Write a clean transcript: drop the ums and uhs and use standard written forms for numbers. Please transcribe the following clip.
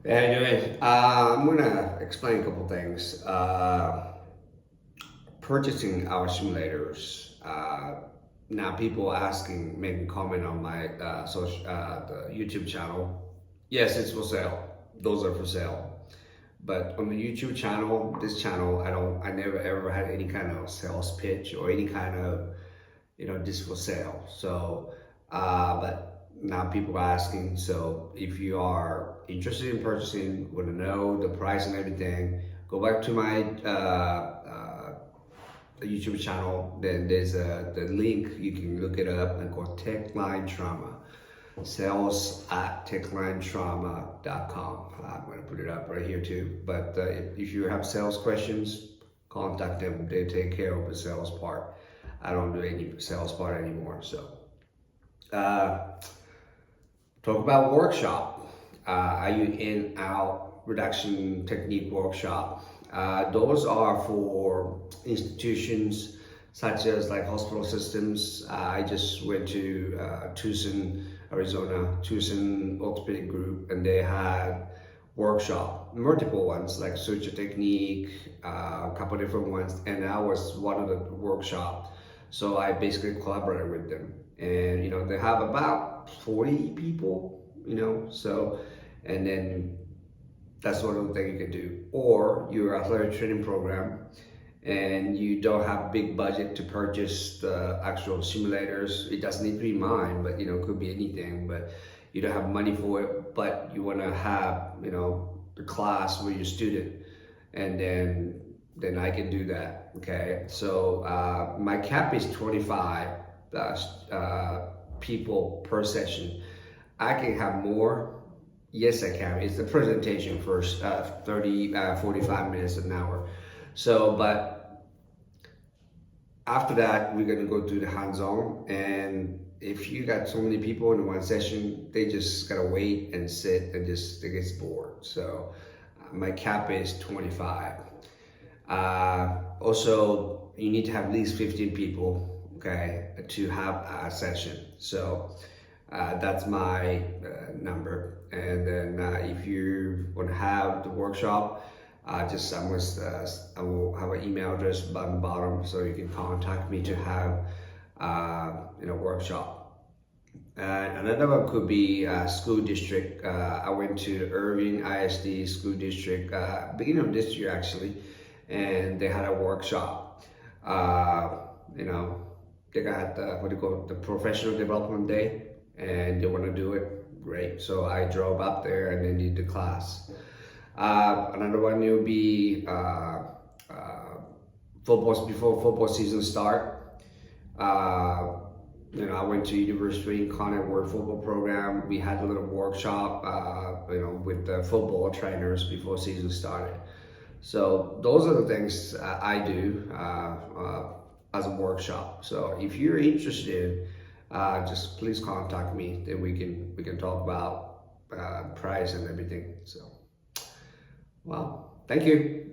Anyway, I'm gonna explain a couple things. Purchasing our simulators. Now, people asking, making comment on my the YouTube channel. Yes, it's for sale. Those are for sale. But on the YouTube channel, this channel, I never ever had any kind of sales pitch or any kind of, this for sale. So, but now people are asking. So if you are interested in purchasing, want to know the price and everything, go back to my YouTube channel. Then there's the link. You can look it up and go Techline Trauma. Sales at techlinetrauma.com. I'm going to put it up right here too. But if you have sales questions, contact them. They take care of the sales part. I don't do any sales part anymore. So, talk about workshop. Are you in out reduction technique workshop? Those are for institutions such as like hospital systems. I just went to Tucson, Arizona, Tucson orthopedic group, and they had workshop, multiple ones like suture technique, a couple different ones, and that was one of the workshop. So I basically collaborated with them, and they have about 40 people, so, and then that's one of the things you can do. Or your athletic training program and you don't have big budget to purchase the actual simulators. It doesn't need to be mine, but it could be anything, but you don't have money for it, but you want to have, the class with your student, and then I can do that. Okay, so my cap is 25 people per session. I can have more. Yes, I can. It's the presentation first, 45 minutes, an hour. So, but after that, we're gonna go through the hands-on. And if you got so many people in one session, they just gotta wait and sit and they get bored. So my cap is 25. Also, you need to have at least 15 people, okay, to have a session. So that's my number. And then if you want to have the workshop, I will have an email address button bottom, so you can contact me to have workshop. Another one could be school district. I went to the Irving ISD school district beginning of this year actually, and they had a workshop. They got the professional development day, and they want to do it. Great. So I drove up there and then did the class. Another one will be football before football season start. I went to University in Connect World football program. We had a little workshop, with the football trainers before season started. So those are the things I do as a workshop. So if you're interested, just please contact me. Then we can talk about price and everything. So, well, thank you.